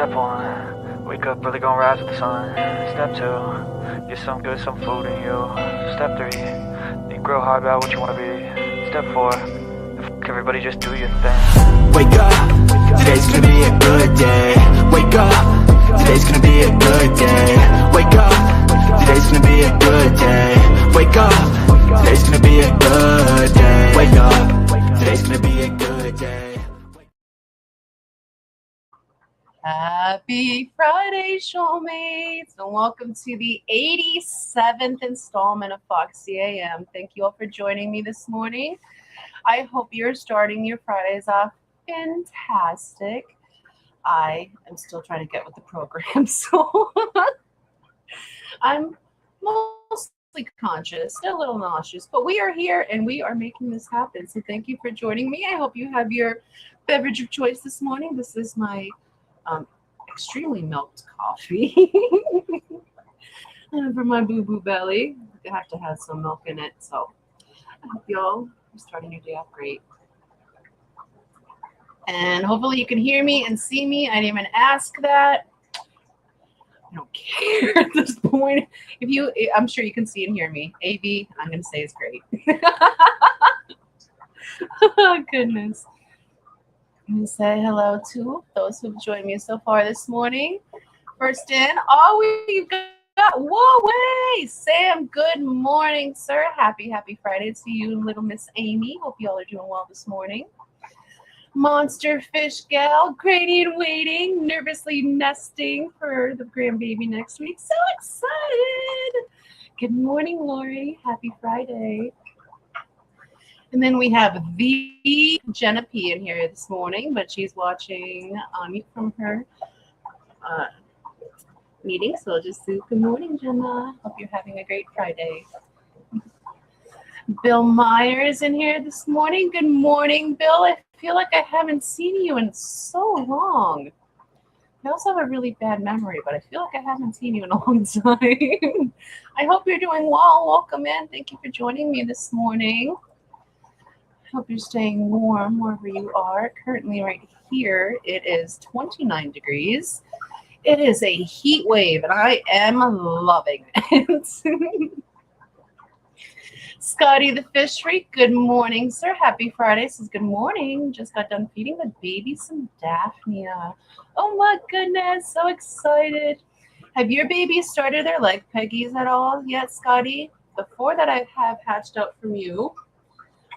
Step 1, wake up early, gonna rise with the sun. Step 2, get some good, some food in you. Step 3, think real hard about what you wanna be. Step 4, fuck everybody, just do your thing. Wake up, today's gonna be a good day. Wake up, today's gonna be a good day. Wake up, today's gonna be a good day. Wake up, today's gonna be a good day. Wake up, today's gonna be a good day. Happy Friday, showmates, and welcome to the 87th installment of Foxie A.M. Thank you all for joining me this morning. I hope you're starting your Fridays off fantastic. I am still trying to get with the program, so I'm mostly conscious, still a little nauseous, but we are here and we are making this happen. So thank you for joining me. I hope you have your beverage of choice this morning. This is my extremely milked coffee and for my boo-boo belly. I have to have some milk in it, so I hope y'all are starting your day off great. And hopefully you can hear me and see me. I didn't even ask that. I don't care at this point. I'm sure you can see and hear me. AV, I'm gonna say is great. Oh goodness. I'm going to say hello to those who've joined me so far this morning. First in, we've got, whoa, way, Sam, good morning, sir. Happy Friday to you, little Miss Amy. Hope you all are doing well this morning. Monster Fish Gal, Grady in waiting, nervously nesting for the grandbaby next week. So excited. Good morning, Lori. Happy Friday. And then we have the Jenna P in here this morning, but she's watching from her meeting. So I'll just do good morning, Jenna. Hope you're having a great Friday. Bill Myers in here this morning. Good morning, Bill. I feel like I haven't seen you in so long. I also have a really bad memory, but I feel like I haven't seen you in a long time. I hope you're doing well. Welcome in. Thank you for joining me this morning. Hope you're staying warm wherever you are. Currently right here, it is 29 degrees. It is a heat wave, and I am loving it. Scotty the Fish Freak, good morning, sir. Happy Friday. Says good morning. Just got done feeding the baby some Daphnia. Oh my goodness, so excited. Have your babies started their leg peggies at all yet, Scotty? The 4 that I have hatched out from you,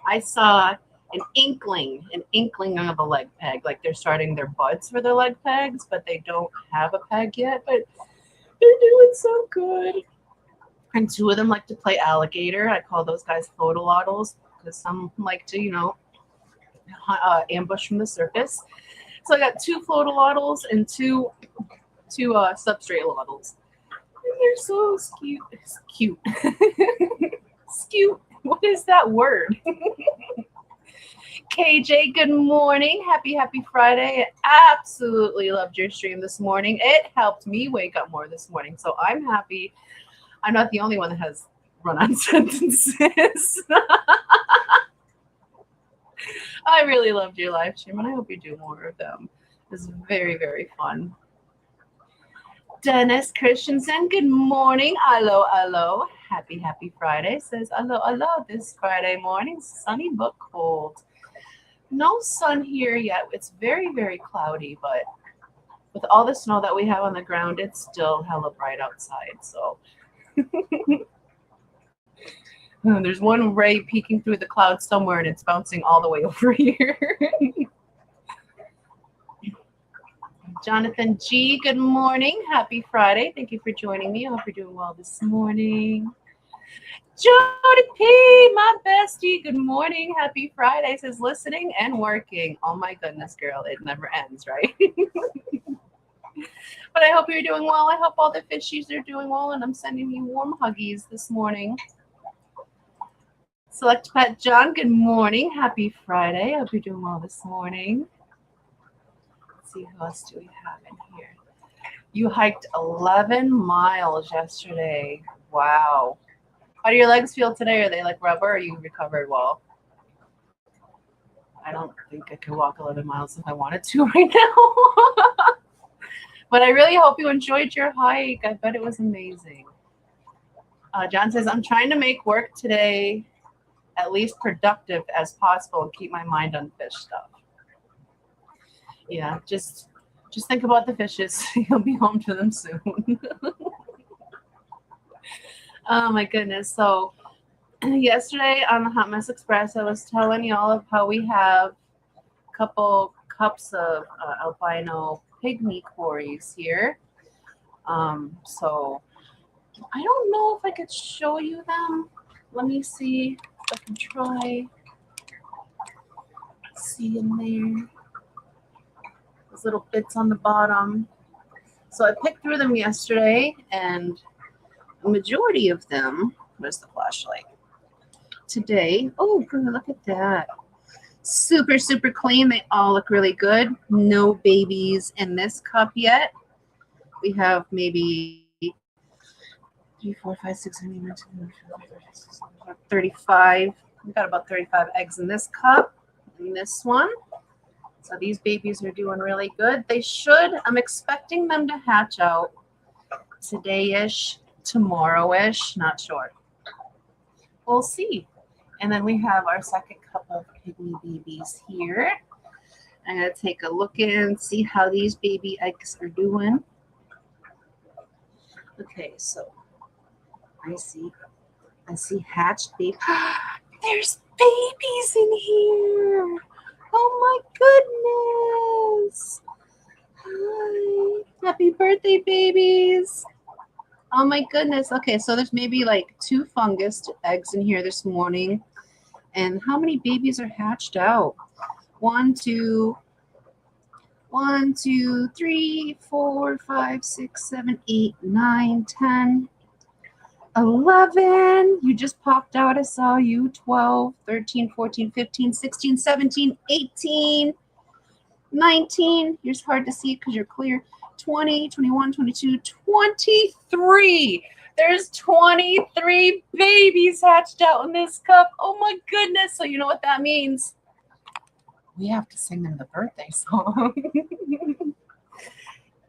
I saw an inkling of a leg peg. Like they're starting their buds for their leg pegs, but they don't have a peg yet. But they're doing so good. And 2 of them like to play alligator. I call those guys flotolotls because some like to, ambush from the surface. So I got 2 flotolotls and 2 substrate lottles. And they're so cute. Cute. What is that word? KJ, good morning. Happy Friday. I absolutely loved your stream this morning. It helped me wake up more this morning, so I'm happy. I'm not the only one that has run-on sentences. I really loved your live stream, and I hope you do more of them. It was very, very fun. Dennis Christensen, good morning. Hello. Happy Friday. Says hello this Friday morning. Sunny but cold. No sun here yet. It's very, very cloudy, but with all the snow that we have on the ground, it's still hella bright outside. So there's one ray peeking through the clouds somewhere, and it's bouncing all the way over here. Jonathan G, good morning. Happy Friday. Thank you for joining me. I hope you're doing well this morning. Jody P, my bestie, good morning. Happy Friday. Says listening and working. Oh my goodness, girl. It never ends, right? But I hope you're doing well. I hope all the fishies are doing well, and I'm sending you warm huggies this morning. Select Pet John, good morning. Happy Friday. I hope you're doing well this morning. See who else do we have in here. You hiked 11 miles yesterday. Wow. How do your legs feel today? Are they like rubber, or you recovered well? I don't think I could walk 11 miles if I wanted to right now. But I really hope you enjoyed your hike. I bet it was amazing. John says, I'm trying to make work today at least productive as possible and keep my mind on fish stuff. Yeah, just think about the fishes. You'll be home to them soon. Oh my goodness. So yesterday on the Hot Mess Express, I was telling y'all of how we have a couple cups of albino pygmy quarries here. So I don't know if I could show you them. Let me see if I can try. See in there. Those little bits on the bottom. So I picked through them yesterday, and a majority of them, where's the flashlight? Today, oh, good, look at that. Super, super clean. They all look really good. No babies in this cup yet. We have maybe 3, 4, 5, 6, 7, 8, 35. We've got about 35 eggs in this cup, in this one. So these babies are doing really good. They should, I'm expecting them to hatch out today-ish, tomorrow-ish, not sure. We'll see. And then we have our second cup of pygmy babies here. I'm going to take a look in, see how these baby eggs are doing. Okay, so I see hatched babies. There's babies in here. Oh my goodness. Hi. Happy birthday, babies. Oh my goodness. Okay, so there's maybe like 2 fungus eggs in here this morning. And how many babies are hatched out? 1, 2, 3, 4, 5, 6, 7, 8, 9, 10, 11. You just popped out. I saw you. 12, 13, 14, 15, 16, 17, 18, 19. You're hard to see because you're clear. 20, 21, 22, 23. There's 23 babies hatched out in this cup. Oh my goodness. So you know what that means? We have to sing them the birthday song.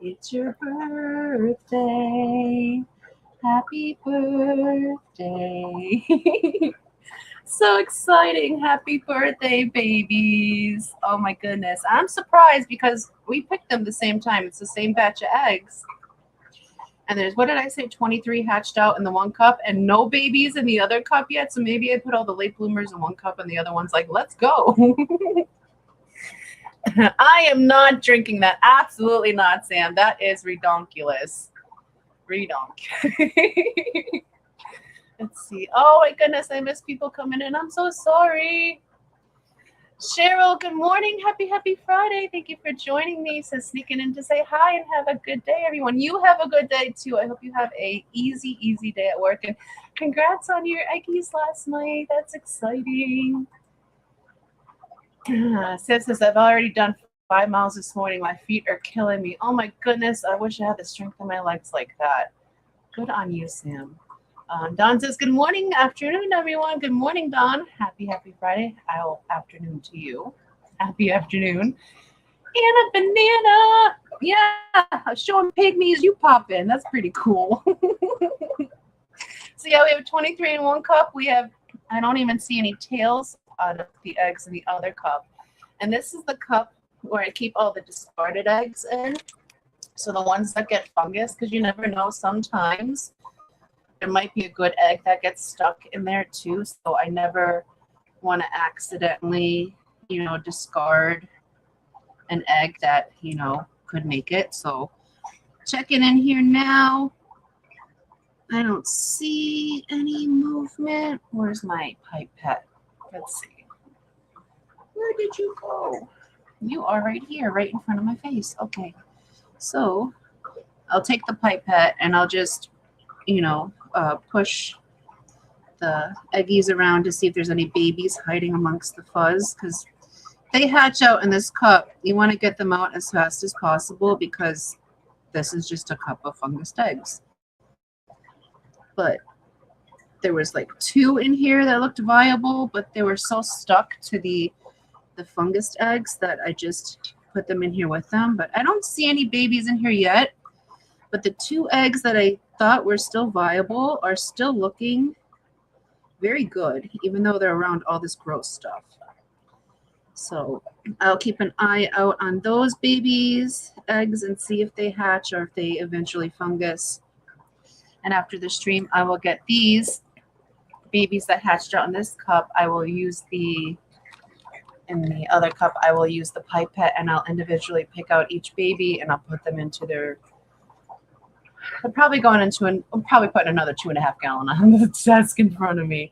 It's your birthday. Happy birthday. So exciting. Happy birthday, babies. Oh my goodness. I'm surprised because we picked them the same time. It's the same batch of eggs. And there's, what did I say, 23 hatched out in the one cup and no babies in the other cup yet. So maybe I put all the late bloomers in one cup and the other one's like, let's go. I am not drinking that. Absolutely not, Sam. That is redonkulous. Redonk. Let's see. Oh my goodness, I miss people coming in. I'm so sorry. Cheryl, good morning. Happy Friday. Thank you for joining me. Says sneaking in to say hi and have a good day, everyone. You have a good day too. I hope you have a easy day at work. And congrats on your eggies last night. That's exciting. Sam says, I've already done 5 miles this morning. My feet are killing me. Oh my goodness. I wish I had the strength in my legs like that. Good on you, Sam. Don says, good morning, afternoon, everyone. Good morning, Don. Happy Friday. Afternoon to you. Happy afternoon. And a banana. Yeah, showing pygmies you pop in. That's pretty cool. So yeah, we have 23 in one cup. We have, I don't even see any tails out of the eggs in the other cup. And this is the cup where I keep all the discarded eggs in. So the ones that get fungus, because you never know, sometimes there might be a good egg that gets stuck in there too. So I never want to accidentally, discard an egg that, could make it. So checking in here now. I don't see any movement. Where's my pipette? Let's see. Where did you go? You are right here, right in front of my face. Okay. So I'll take the pipette and I'll just, push the eggies around to see if there's any babies hiding amongst the fuzz, because they hatch out in this cup. You want to get them out as fast as possible because this is just a cup of fungused eggs. But there was like 2 in here that looked viable, but they were so stuck to the fungused eggs that I just put them in here with them. But I don't see any babies in here yet. But the 2 eggs that I thought were still viable are still looking very good, even though they're around all this gross stuff. So I'll keep an eye out on those babies' eggs and see if they hatch or if they eventually fungus. And after the stream, I will get these babies that hatched out in this cup. I will use in the other cup, I will use the pipette, and I'll individually pick out each baby and I'll put them into their, I'm probably going into I'm probably putting another 2.5 gallon on the desk in front of me.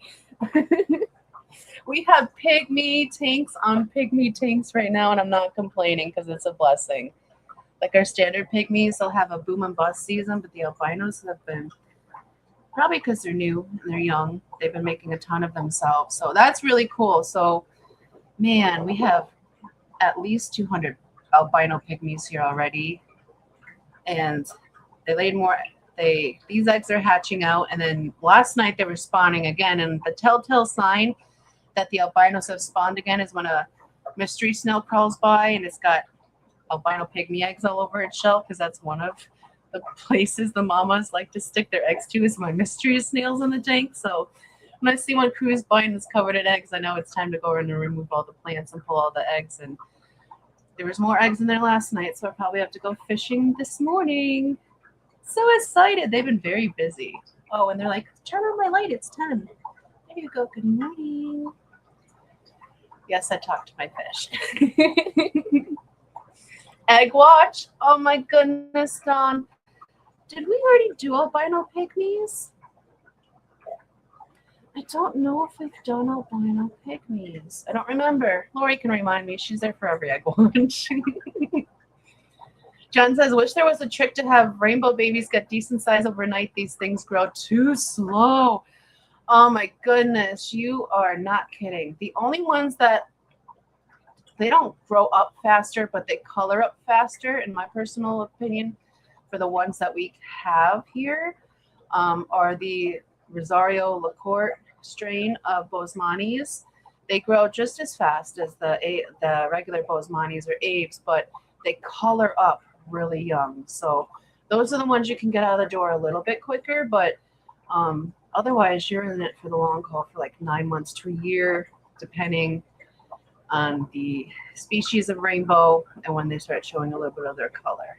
We have pygmy tanks on pygmy tanks right now, and I'm not complaining because it's a blessing. Like our standard pygmies, they'll have a boom and bust season, but the albinos have been, probably because they're new and they're young, they've been making a ton of themselves. So that's really cool. So, man, we have at least 200 albino pygmies here already. And they laid more. These eggs are hatching out. And then last night they were spawning again. And the telltale sign that the albinos have spawned again is when a mystery snail crawls by and it's got albino pygmy eggs all over its shell, because that's one of the places the mamas like to stick their eggs to, is my mystery snails in the tank. So when I see one cruise by and it's covered in eggs, I know it's time to go in and remove all the plants and pull all the eggs. And there was more eggs in there last night, so I probably have to go fishing this morning. So excited. They've been very busy. Oh, and they're like, turn on my light, it's 10. There you go. Good morning. Yes, I talked to my fish. Egg watch. Oh my goodness, Dawn. Did we already do albino pygmies? I don't know if we've done albino pygmies. I don't remember. Lori can remind me. She's there for every egg watch. John says, wish there was a trick to have rainbow babies get decent size overnight. These things grow too slow. Oh my goodness, you are not kidding. The only ones that they don't grow up faster, but they color up faster, in my personal opinion, for the ones that we have here, are the Rosario Lacourt strain of Boesemans. They grow just as fast as the regular Boesemans or Aves, but they color up really young. So those are the ones you can get out of the door a little bit quicker, but otherwise, you're in it for the long haul for like 9 months to a year, depending on the species of rainbow and when they start showing a little bit of their color.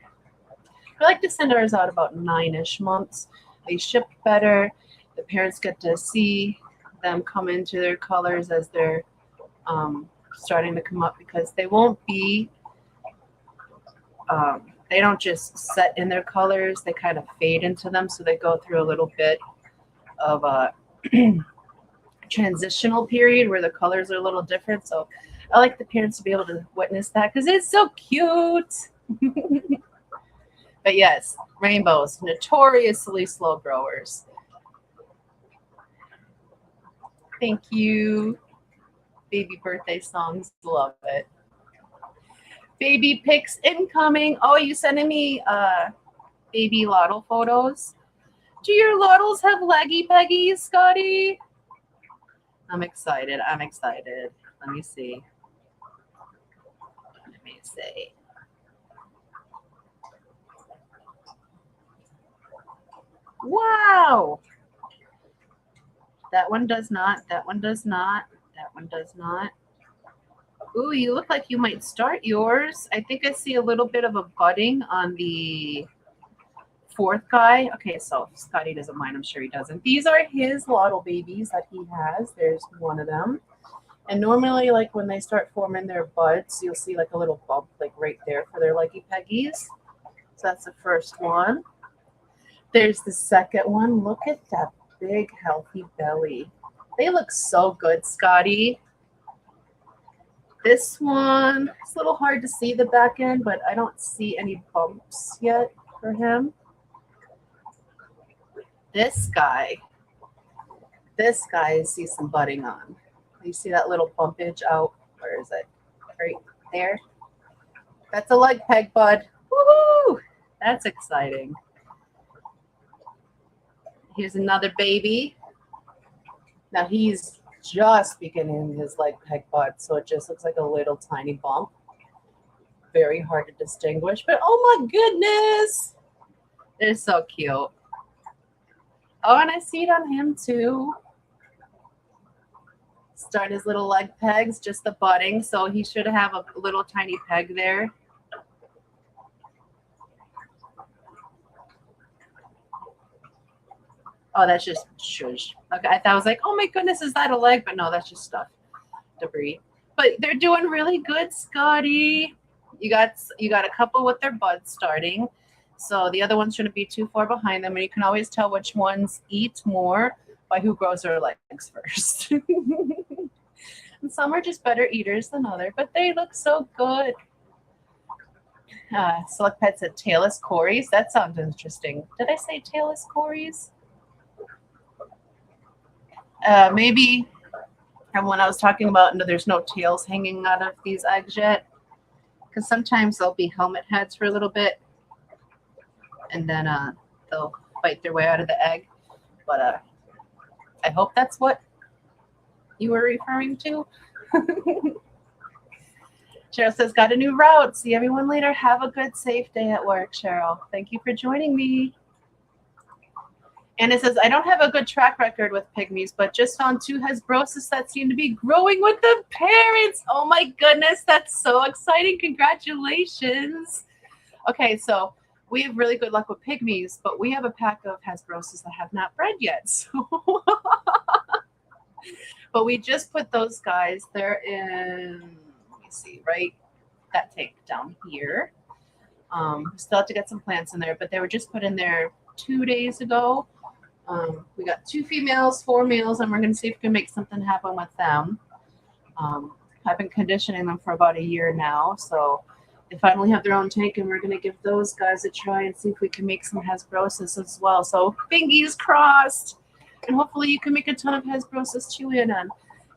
I like to send ours out about 9-ish months. They ship better. The parents get to see them come into their colors as they're starting to come up, because they won't be, they don't just set in their colors. They kind of fade into them, so they go through a little bit of a transitional period where the colors are a little different. So I like the parents to be able to witness that because it's so cute. But yes, rainbows, notoriously slow growers. Thank you. Baby birthday songs, love it. Baby pics incoming. Oh, you sending me baby Lottle photos? Do your Lottles have leggy peggies, Scotty? I'm excited. I'm excited. Let me see. Let me see. Wow. That one does not. That one does not. That one does not. Ooh, you look like you might start yours. I think I see a little bit of a budding on the fourth guy. Okay, so Scotty doesn't mind. I'm sure he doesn't. These are his Lottle babies that he has. There's one of them. And normally, like when they start forming their buds, you'll see like a little bump like right there for their leggy peggies. So that's the first one. There's the second one. Look at that big, healthy belly. They look so good, Scotty. This one, it's a little hard to see the back end, but I don't see any bumps yet for him. This guy, I see some budding on. You see that little bumpage out? Where is it? Right there. That's a leg peg bud. Woohoo! That's exciting. Here's another baby. Now he's just beginning his leg peg bud, so it just looks like a little tiny bump. very hard to distinguish. But oh my goodness, they're so cute. Oh, and I see it on him too. Start his little leg pegs, just the budding, so he should have a little tiny peg there. Oh, that's just shush. Okay, I was like, oh my goodness, is that a leg? But no, that's just stuff, debris. But they're doing really good, Scotty. You got a couple with their buds starting, so the other ones shouldn't be too far behind them, and you can always tell which ones eat more by who grows their legs first. And some are just better eaters than others, but they look so good. Select Pet said tailless Corys. That sounds interesting. Did I say tailless Corys? Maybe. And when I was talking about, no, there's no tails hanging out of these eggs yet, because sometimes they'll be helmet heads for a little bit, and then they'll bite their way out of the egg. But I hope that's what you were referring to. Cheryl says, got a new route. See everyone later. Have a good, safe day at work, Cheryl. Thank you for joining me. And it says, I don't have a good track record with pygmies, but just found 2 Hesperosas that seem to be growing with the parents. Oh my goodness, that's so exciting. Congratulations. Okay, so we have really good luck with pygmies, but we have a pack of Hesperosas that have not bred yet. So but we just put those guys, they're in, let me see, right, that tank down here. We still have to get some plants in there, but they were just put in there 2 days ago. We got 2 females, 4 males, and we're going to see if we can make something happen with them. I've been conditioning them for about a year now, so they finally have their own tank, and we're going to give those guys a try and see if we can make some Hesperosas as well. So fingers crossed, and hopefully you can make a ton of Hesperosas too. And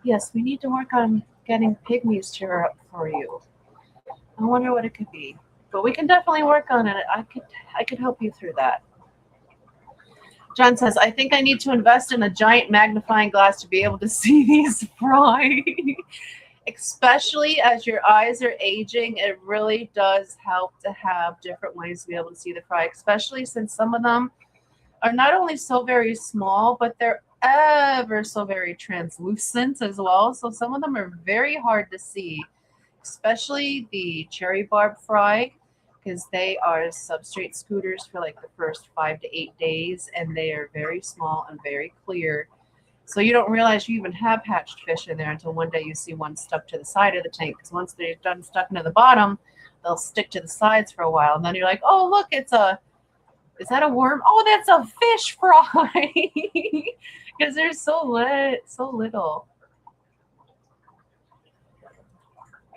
yes, we need to work on getting pygmies cheer up for you. I wonder what it could be, but we can definitely work on it. I could help you through that. John says, I think I need to invest in a giant magnifying glass to be able to see these fry. Especially as your eyes are aging, it really does help to have different ways to be able to see the fry, especially since some of them are not only so very small, but they're ever so very translucent as well. So some of them are very hard to see, especially the cherry barb fry, because they are substrate scooters for like the first 5 to 8 days, and they are very small and very clear. So you don't realize you even have hatched fish in there until one day you see one stuck to the side of the tank. Because once they're done stuck into the bottom, they'll stick to the sides for a while. And then you're like, oh, look, is that a worm? Oh, that's a fish fry. Because they're so little.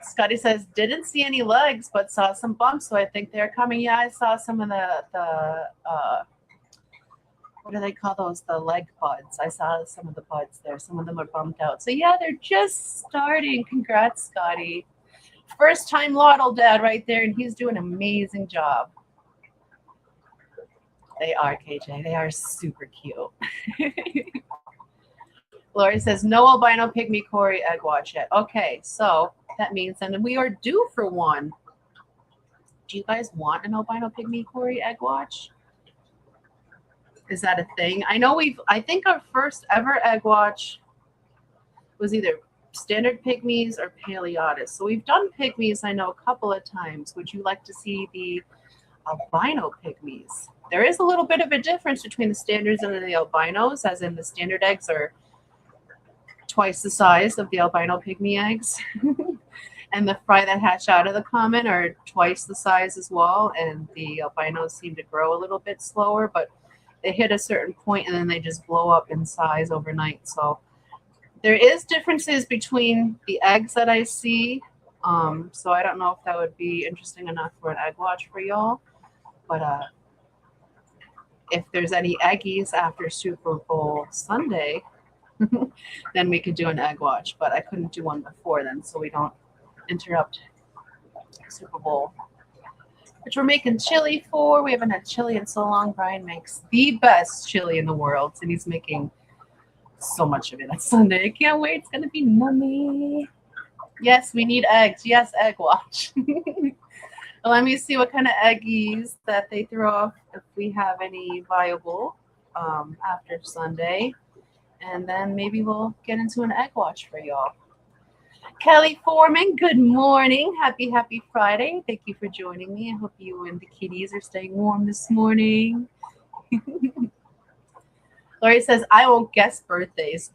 Scotty says, didn't see any legs, but saw some bumps, so I think they're coming. Yeah, I saw some of the what do they call those? The leg buds. I saw some of the buds there. Some of them are bumped out. So yeah, they're just starting. Congrats, Scotty. First time Laudel dad right there, and he's doing an amazing job. They are, KJ. They are super cute. Lori says, no albino pygmy Cory egg watch yet. Okay, so that means, and we are due for one. Do you guys want an albino pygmy Cory egg watch? Is that a thing? I know I think our first ever egg watch was either standard pygmies or paleotis. So we've done pygmies, I know, a couple of times. Would you like to see the albino pygmies? There is a little bit of a difference between the standards and the albinos, as in the standard eggs are twice the size of the albino pygmy eggs. And the fry that hatch out of the common are twice the size as well. And the albinos seem to grow a little bit slower, but they hit a certain point and then they just blow up in size overnight. So there is differences between the eggs that I see. So I don't know if that would be interesting enough for an egg watch for y'all. But if there's any eggies after Super Bowl Sunday, then we could do an egg watch. But I couldn't do one before then, so we don't interrupt Super Bowl. Which we're making chili for. We haven't had chili in so long. Brian makes the best chili in the world, and he's making so much of it on Sunday. I can't wait. It's going to be yummy. Yes, we need eggs. Yes, egg watch. Let me see what kind of eggies that they throw off if we have any viable after Sunday. And then maybe we'll get into an egg watch for y'all. Kelly Foreman, good morning. Happy Friday. Thank you for joining me. I hope you and the kitties are staying warm this morning. Lori says, I won't guess birthdays.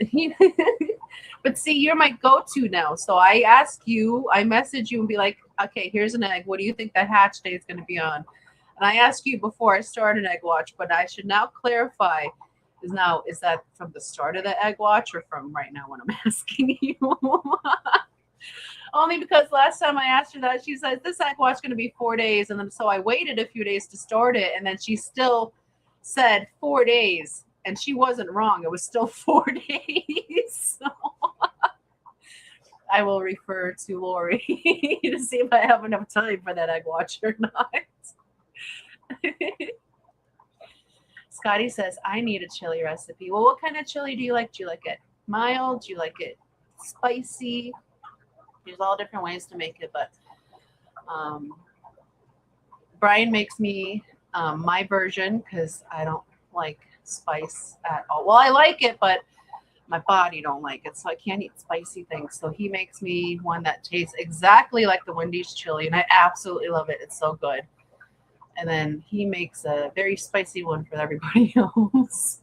But see, you're my go-to now. So I ask you, I message you and be like, okay, here's an egg. What do you think the hatch day is going to be on? And I ask you before I start an egg watch, but I should now clarify, is that from the start of the egg watch or from right now when I'm asking you? Only because last time I asked her that, she said, this egg watch is going to be 4 days. And then so I waited a few days to start it. And then she still said 4 days. And she wasn't wrong. It was still 4 days. So I will refer to Lori to see if I have enough time for that egg watch or not. Scotty says, I need a chili recipe. Well, what kind of chili do you like? Do you like it mild? Do you like it spicy? There's all different ways to make it, but Brian makes me my version because I don't like spice at all. Well, I like it, but my body don't like it, so I can't eat spicy things. So he makes me one that tastes exactly like the Wendy's chili, and I absolutely love it. It's so good. And then he makes a very spicy one for everybody else.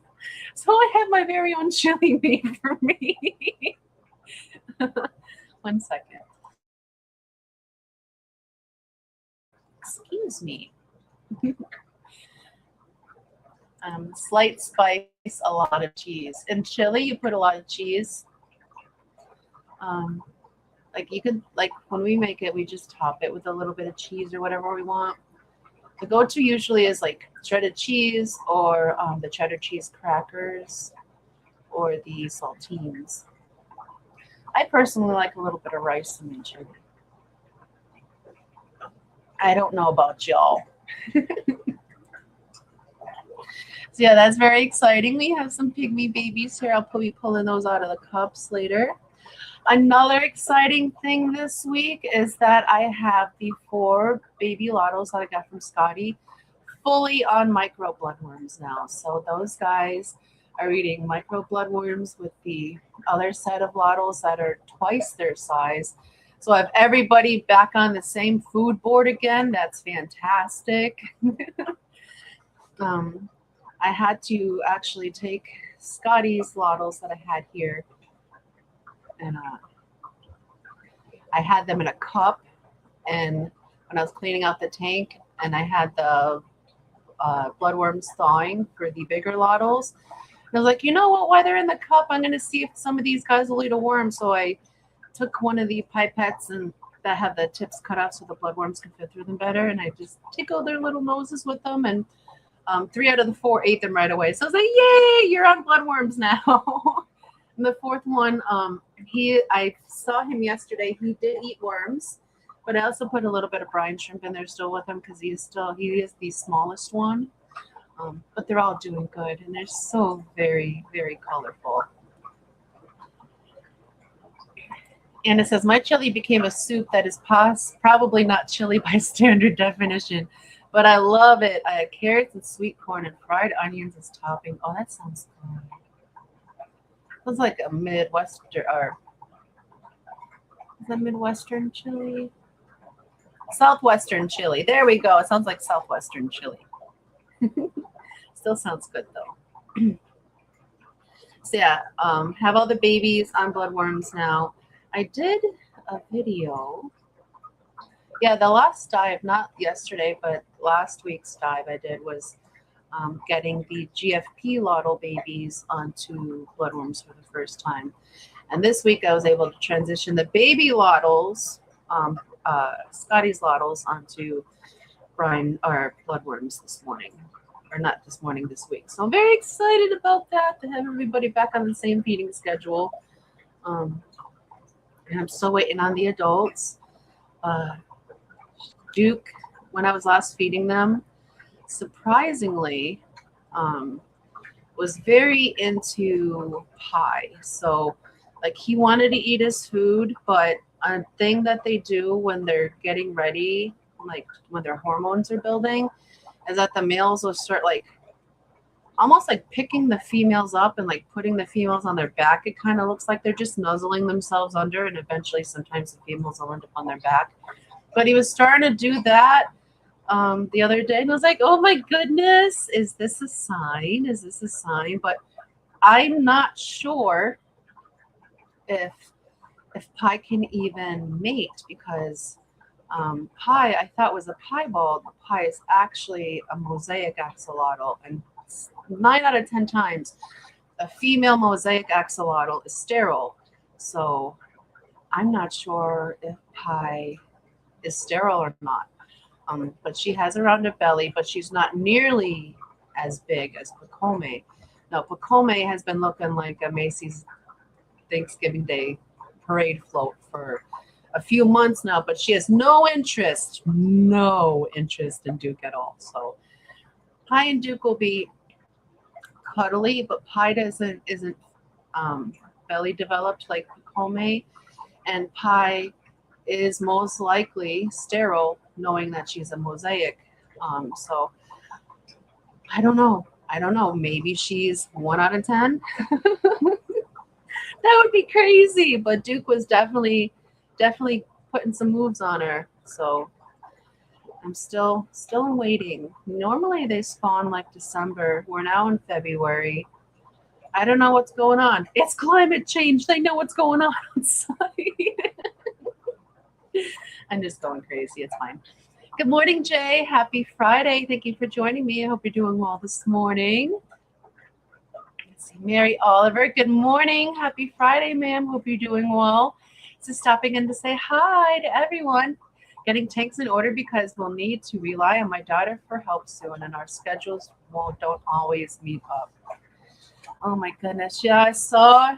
So I have my very own chili made for me. 1 second. Excuse me. Slight spice, a lot of cheese. In chili, you put a lot of cheese. Like you could, like when we make it, we just top it with a little bit of cheese or whatever we want. The go-to usually is like shredded cheese or the cheddar cheese crackers or the saltines. I personally like a little bit of rice in my chili. I don't know about y'all. So yeah, that's very exciting. We have some pygmy babies here. I'll be pulling those out of the cups later. Another exciting thing this week is that I have the 4 baby lottos that I got from Scotty fully on micro bloodworms now. So those guys are eating micro bloodworms with the other set of lottos that are twice their size. So I have everybody back on the same food board again. That's fantastic. I had to actually take Scotty's lottos that I had here, and I had them in a cup, and when I was cleaning out the tank, and I had the bloodworms thawing for the bigger lottos, and I was like, you know what, while they're in the cup, I'm going to see if some of these guys will eat a worm. So I took one of the pipettes and that have the tips cut out so the bloodworms can fit through them better, and I just tickled their little noses with them, and 3 out of the 4 ate them right away. So I was like, yay, you're on bloodworms now. And the 4th one, I saw him yesterday. He did eat worms, but I also put a little bit of brine shrimp in there still with him because he is the smallest one. But they're all doing good, and they're so very, very colorful. And it says, my chili became a soup that is probably not chili by standard definition, but I love it. I had carrots and sweet corn and fried onions as topping. Oh, that sounds good. It's like a Midwestern, or is that Midwestern chili? Southwestern chili. There we go. It sounds like Southwestern chili. Still sounds good though. So yeah, have all the babies on bloodworms now. I did a video. Yeah, the last dive, not yesterday, but last week's dive I did was getting the GFP lotto babies onto bloodworms for the first time. And this week I was able to transition the baby lottos, Scotty's lottos, onto brine or bloodworms this morning. Or not this morning, this week. So I'm very excited about that, to have everybody back on the same feeding schedule. And I'm still waiting on the adults. Duke, when I was last feeding them, surprisingly, was very into pie. So like he wanted to eat his food, but a thing that they do when they're getting ready, like when their hormones are building, is that the males will start like almost like picking the females up and like putting the females on their back. It kind of looks like they're just nuzzling themselves under, and eventually sometimes the females will end up on their back. But he was starting to do that the other day, and I was like, oh my goodness, is this a sign? Is this a sign? But I'm not sure if Pi can even mate, because Pi, I thought, was a piebald. Pi is actually a mosaic axolotl, and 9 out of 10 times a female mosaic axolotl is sterile. So I'm not sure if Pi is sterile or not. But she has a rounded belly, but she's not nearly as big as Pacome. Now, Pacome has been looking like a Macy's Thanksgiving Day parade float for a few months now, but she has no interest in Duke at all. So Pi and Duke will be cuddly, but Pi isn't belly developed like Pacome, and Pi is most likely sterile, knowing that she's a mosaic. So I don't know. Maybe she's 1 out of 10. That would be crazy. But Duke was definitely putting some moves on her. So I'm still waiting. Normally they spawn like December. We're now in February. I don't know what's going on. It's climate change. They know what's going on outside. I'm just going crazy. It's fine. Good morning, Jay. Happy Friday. Thank you for joining me. I hope you're doing well this morning. Let's see, Mary Oliver. Good morning. Happy Friday, ma'am. Hope you're doing well. Just stopping in to say hi to everyone. Getting tanks in order because we'll need to rely on my daughter for help soon, and our schedules don't always meet up. Oh my goodness. Yeah, I saw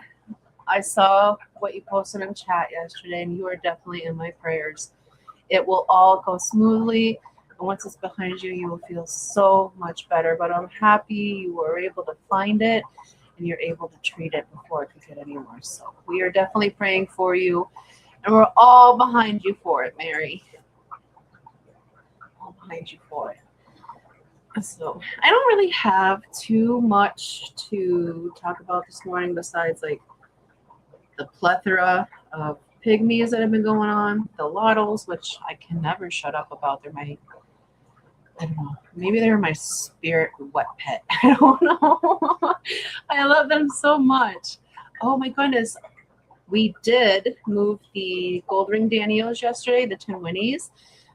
what you posted in chat yesterday, and you are definitely in my prayers. It will all go smoothly, and once it's behind you, you will feel so much better. But I'm happy you were able to find it, and you're able to treat it before it could get any worse. So we are definitely praying for you, and we're all behind you for it, Mary. All behind you for it. So I don't really have too much to talk about this morning besides like the plethora of pygmies that have been going on, the lottles, which I can never shut up about. They're my, I don't know, maybe they're my spirit wet pet. I don't know. I love them so much. Oh my goodness. We did move the gold ring Daniels yesterday, the tin winnies,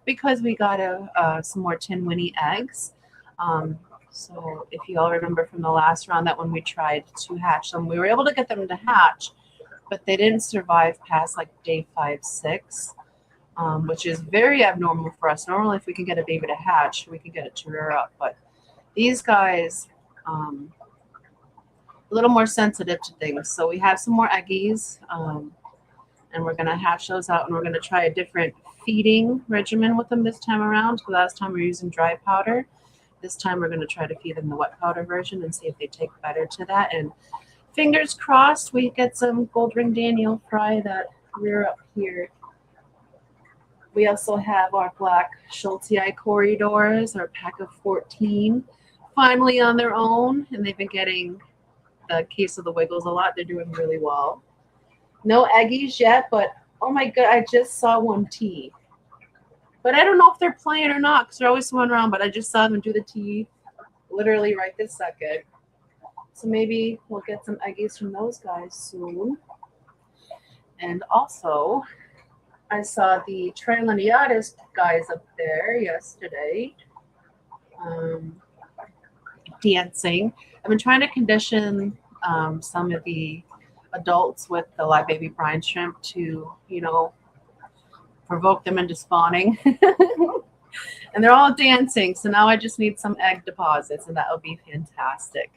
because we got some more tin winnie eggs. So if you all remember from the last round that when we tried to hatch them, we were able to get them to hatch, but they didn't survive past like day 5, 6, which is very abnormal for us. Normally, if we can get a baby to hatch, we can get it to rear up. But these guys, a little more sensitive to things. So we have some more eggies, and we're going to hatch those out, and we're going to try a different feeding regimen with them this time around. So last time we were using dry powder. This time we're going to try to feed them the wet powder version and see if they take better to that. And fingers crossed we get some gold ring Daniel fry that rear up here. We also have our black Schultzii corridors, our pack of 14, finally on their own. And they've been getting the case of the wiggles a lot. They're doing really well. No eggies yet, but oh my God, I just saw one tee. But I don't know if they're playing or not because they're always swimming around. But I just saw them do the tee literally right this second. So maybe we'll get some eggies from those guys soon. And also, I saw the Trilaniatis guys up there yesterday dancing. I've been trying to condition some of the adults with the live baby brine shrimp to, you know, provoke them into spawning. And they're all dancing, so now I just need some egg deposits, and that would be fantastic.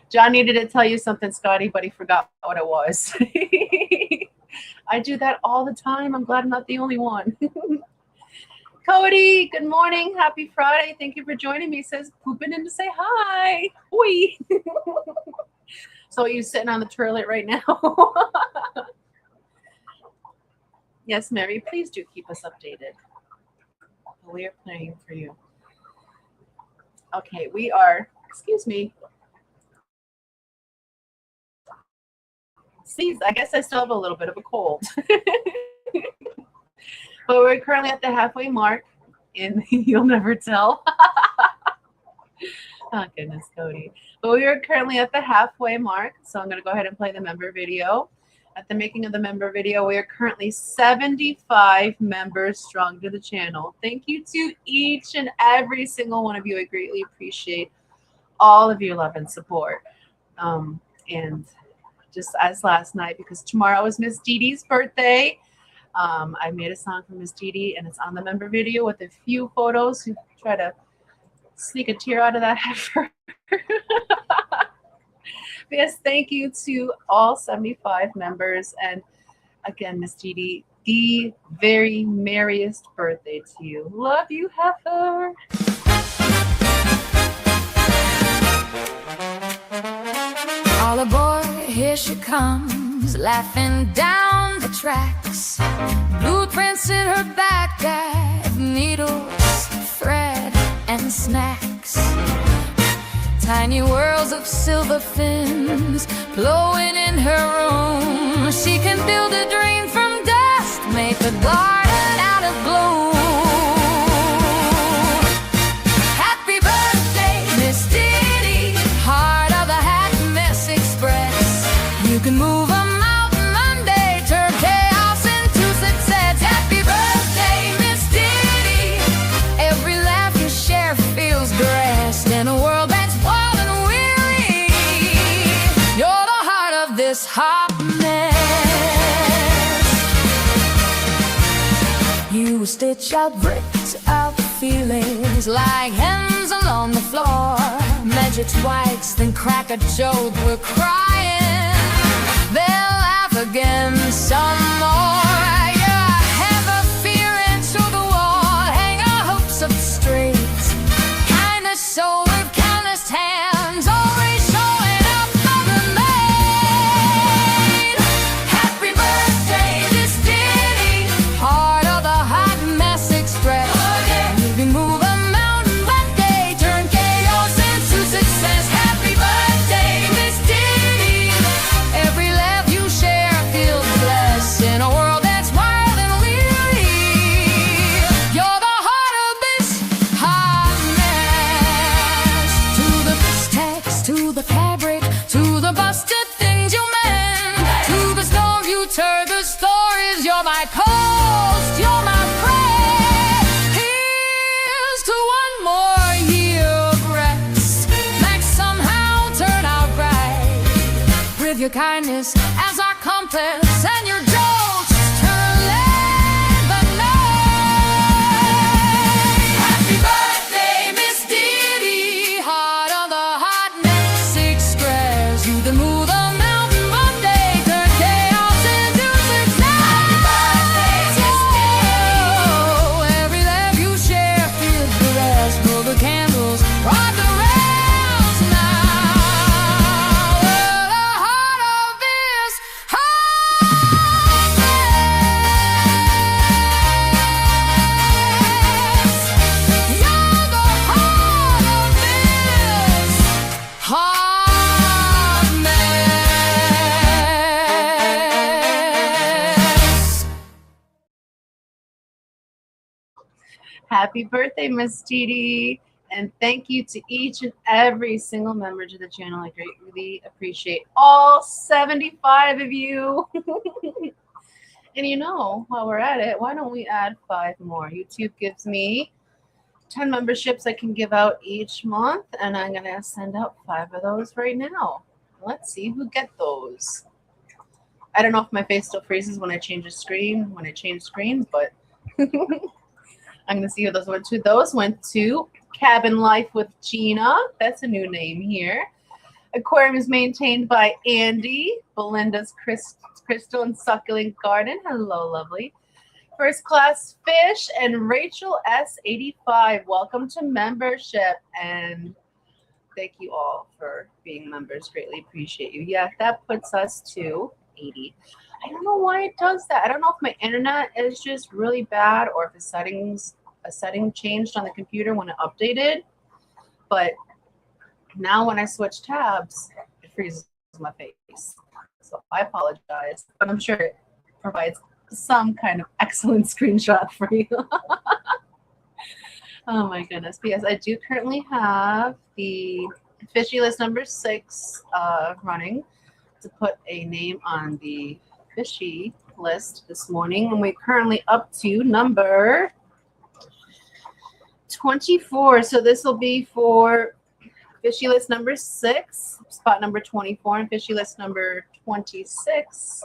John needed to tell you something, Scotty, but he forgot what it was. I do that all the time. I'm glad I'm not the only one. Cody, good morning. Happy Friday. Thank you for joining me. He says, pooping in to say hi. Oi. So are you sitting on the toilet right now? Yes, Mary, please do keep us updated. We are praying for you. Okay, we are, excuse me. See, I guess I still have a little bit of a cold. But we're currently at the halfway mark, and you'll never tell. Oh, goodness, Cody. But we are currently at the halfway mark, so I'm going to go ahead and play the member video. At the making of the member video, we are currently 75 members strong to the channel. Thank you to each and every single one of you. I greatly appreciate all of your love and support. And just as last night, because tomorrow is Miss Dee Dee's birthday, I made a song for Miss Dee Dee, and it's on the member video with a few photos. You try to sneak a tear out of that head for her. Yes, thank you to all 75 members. And again, Miss Dee Dee, the very merriest birthday to you. Love you, Heifer. All aboard, here she comes, laughing down the tracks. Blueprints in her backpack, needles, thread, and snacks. Tiny whirls of silver fins blowing in her room. She can build a dream from dust, make a garden out of bloom. Happy birthday, Miss Diddy, heart of the Happiness Express. You can move a mountain Monday, turn chaos into success. Happy birthday, Miss Diddy, every laugh you share feels grass in a world that's wild and weary. You're the heart of this hot mess. You stitch out bricks out feelings like hens along the floor. Measure twice, then crack a joke. We're crying, they'll laugh again some more. Yeah, have a fear into the wall, hang our hopes up straight. Kindness soul with calloused hands, always showing up for the maid. Happy birthday, Miss Diddy, heart of the Hot Mess Express. You can move a mountain one day, turn chaos into success. Happy birthday, Miss Diddy, every laugh you share feels blessed in a world that's wild and weary. You're the heart of this hot mess. To the mistakes, to the fabric, to the busted things you mend, to the storm you turn the stories. You're my coast, you're my prayer. Here's to one more year of rest. Things somehow turn out right. With your kindness as our compass and your jokes turn late the night. Happy birthday, Miss Diddy, heart of the Hot Mess Express. You can move the mountain one day, turn chaos into success. Happy birthday, Miss Diddy, every laugh you share feels the rest. Blow the candles, ride the rails now. We're the heart of this hot mess. You're the heart of this hot mess. Happy birthday, Miss Dee Dee. And thank you to each and every single member to the channel. I greatly appreciate all 75 of you. And you know, while we're at it, why don't we add 5 more? YouTube gives me 10 memberships I can give out each month, and I'm going to send out 5 of those right now. Let's see who get those. I don't know if my face still freezes when I change the screen, screens, but I'm going to see who those went to. Those went to Cabin Life with Gina. That's a new name here. Aquarium is maintained by Andy. Belinda's Crystal and Succulent Garden. Hello, lovely. First Class Fish and Rachel S85. Welcome to membership. And thank you all for being members. Greatly appreciate you. Yeah, that puts us to 80. I don't know why it does that. I don't know if my internet is just really bad or if a setting changed on the computer when it updated. But now when I switch tabs, it freezes my face. So I apologize, but I'm sure it provides some kind of excellent screenshot for you. Oh my goodness. But yes, I do currently have the fishy list number 6 running to put a name on the fishy list this morning. And we're currently up to number 24. So this will be for fishy list number 6, spot number 24, and fishy list number 26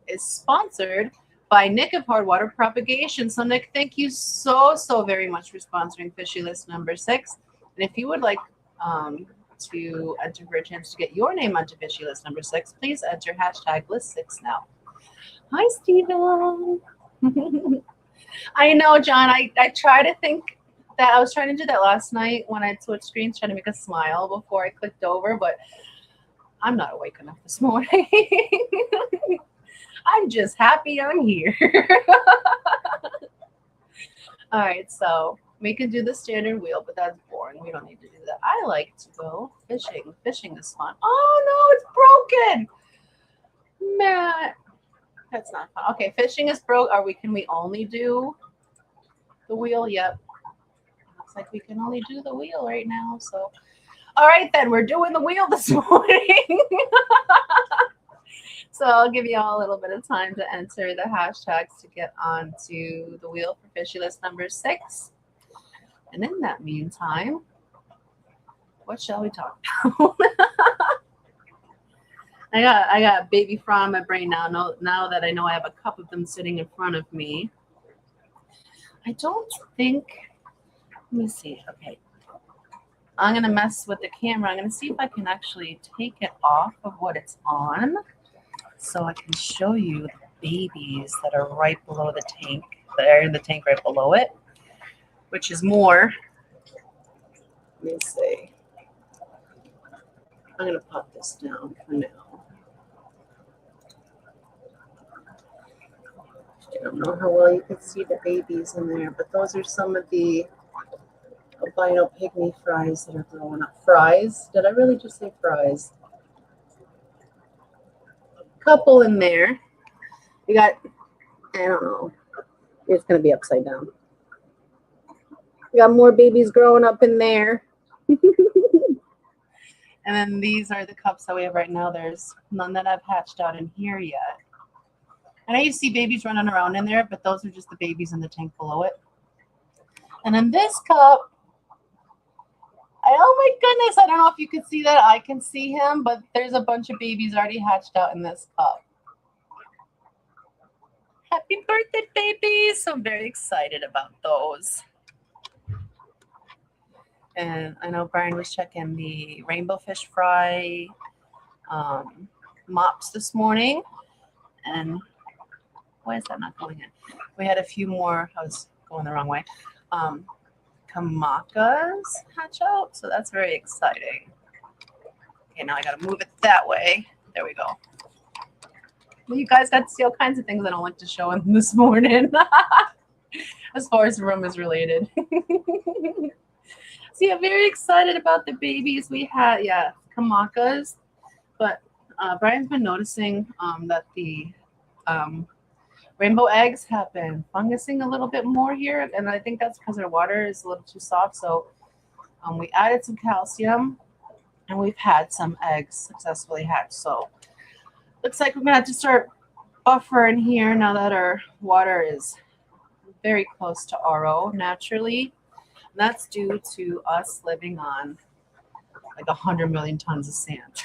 is sponsored by Nick of Hard Water Propagation. So Nick, thank you so very much for sponsoring fishy list number 6. And if you would like to enter for a chance to get your name onto fishy list number 6, please enter hashtag list 6 now. Hi, Stephen. I know, John. I try to think that I was trying to do that last night when I switched screens, trying to make a smile before I clicked over, but I'm not awake enough this morning. I'm just happy I'm here. All right, so we can do the standard wheel, but that's boring. We don't need to do that. I like to go fishing. Fishing is fun. Oh no, it's broken. Matt, that's not fun. Okay, fishing is broke. Can we only do the wheel? Yep. Looks like we can only do the wheel right now. So, all right then, we're doing the wheel this morning. So I'll give you all a little bit of time to enter the hashtags to get onto the wheel for fishy list number 6. And in that meantime, what shall we talk about? I got baby fry on my brain now. Now that I know I have a cup of them sitting in front of me. I don't think. Let me see. Okay. I'm gonna mess with the camera. I'm gonna see if I can actually take it off of what it's on, so I can show you the babies that are right below the tank. That are in the tank right below it, which is more. Let me see. I'm gonna pop this down for now. I don't know how well you can see the babies in there, but those are some of the albino pygmy fries that are growing up. Fries? Did I really just say fries? Couple in there. We got, I don't know. It's going to be upside down. We got more babies growing up in there. And then these are the cups that we have right now. There's none that I've hatched out in here yet. And I used to see babies running around in there, but those are just the babies in the tank below it. And in this cup, oh my goodness, I don't know if you can see that. I can see him, but there's a bunch of babies already hatched out in this cup. Happy birthday, babies. So I'm very excited about those. And I know Brian was checking the rainbow fish fry mops this morning. And why is that not going in? We had a few more. I was going the wrong way. Kamakas hatch out, so that's very exciting. Okay, now I gotta move it that way. There we go. Well, you guys got to see all kinds of things I don't like to show in this morning, as far as the room is related. See, I'm very excited about the babies we had. Yeah, Kamakas, but Brian's been noticing that the rainbow eggs have been fungusing a little bit more here, and I think that's because their water is a little too soft. So we added some calcium, and we've had some eggs successfully hatch. So looks like we're gonna have to start buffering here now that our water is very close to RO naturally. And that's due to us living on like 100 million tons of sand.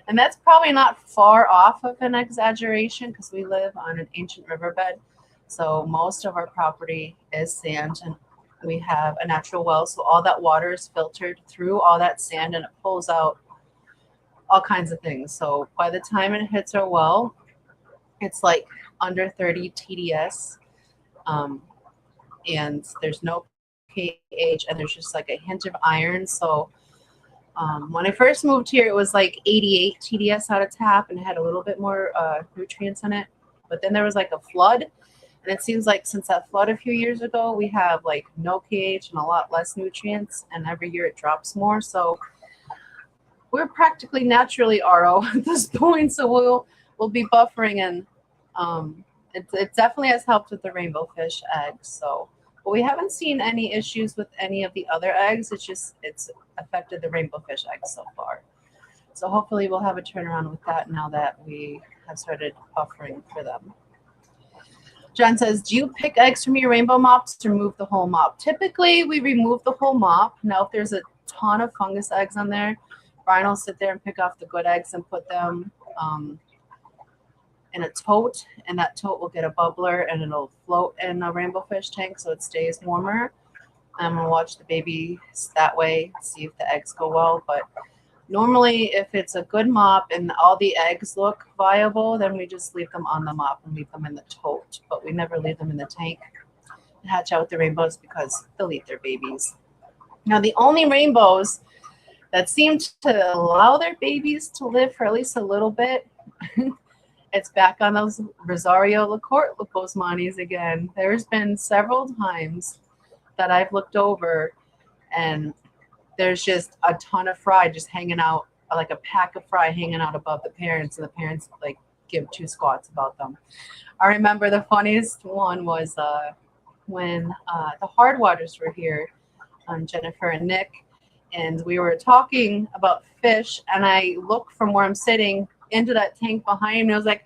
And that's probably not far off of an exaggeration because we live on an ancient riverbed. So most of our property is sand, and we have a natural well. So all that water is filtered through all that sand, and it pulls out all kinds of things. So by the time it hits our well, it's like under 30 TDS. And there's no pH, and there's just like a hint of iron. So When I first moved here, it was like 88 TDS out of tap and it had a little bit more nutrients in it. But then there was like a flood. And it seems like since that flood a few years ago, we have like no pH and a lot less nutrients. And every year it drops more. So we're practically naturally RO at this point. So we'll be buffering, and it definitely has helped with the rainbow fish eggs. So, but we haven't seen any issues with any of the other eggs. It's affected the rainbow fish eggs so far. So hopefully we'll have a turnaround with that now that we have started buffering for them. John says, do you pick eggs from your rainbow mops or remove the whole mop? Typically, we remove the whole mop. Now, if there's a ton of fungus eggs on there, Brian will sit there and pick off the good eggs and put them in a tote, and that tote will get a bubbler and it'll float in a rainbow fish tank so it stays warmer. I'm going to watch the babies that way, see if the eggs go well. But normally, if it's a good mop and all the eggs look viable, then we just leave them on the mop and leave them in the tote. But we never leave them in the tank to hatch out the rainbows because they'll eat their babies. Now, the only rainbows that seem to allow their babies to live for at least a little bit, it's back on those Rosario LaCourte Boesmanis again. There's been several times that I've looked over and there's just a ton of fry just hanging out, like a pack of fry hanging out above the parents, and the parents like give two squats about them. I remember the funniest one was when the Hardwaters were here, Jennifer and Nick, and we were talking about fish, and I looked from where I'm sitting into that tank behind me, and I was like,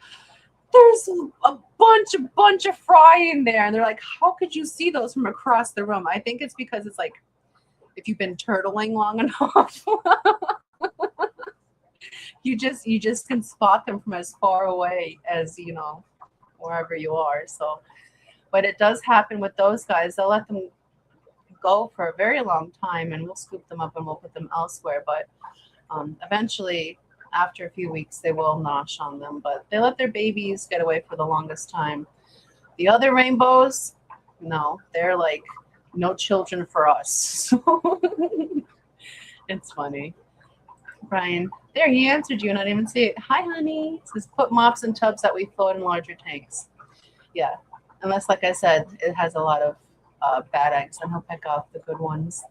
there's a bunch of fry in there. And they're like, how could you see those from across the room? I think it's because it's like, if you've been turtling long enough, you just can spot them from as far away as, you know, wherever you are. So, but it does happen with those guys. They'll let them go for a very long time and we'll scoop them up and we'll put them elsewhere. But eventually, after a few weeks, they will nosh on them, but they let their babies get away for the longest time. The other rainbows, no, they're like no children for us. It's funny. Brian, there, he answered you and I didn't even see it. Hi, honey. It says put mops in tubs that we float in larger tanks. Yeah, unless, like I said, it has a lot of bad eggs, and he'll pick off the good ones.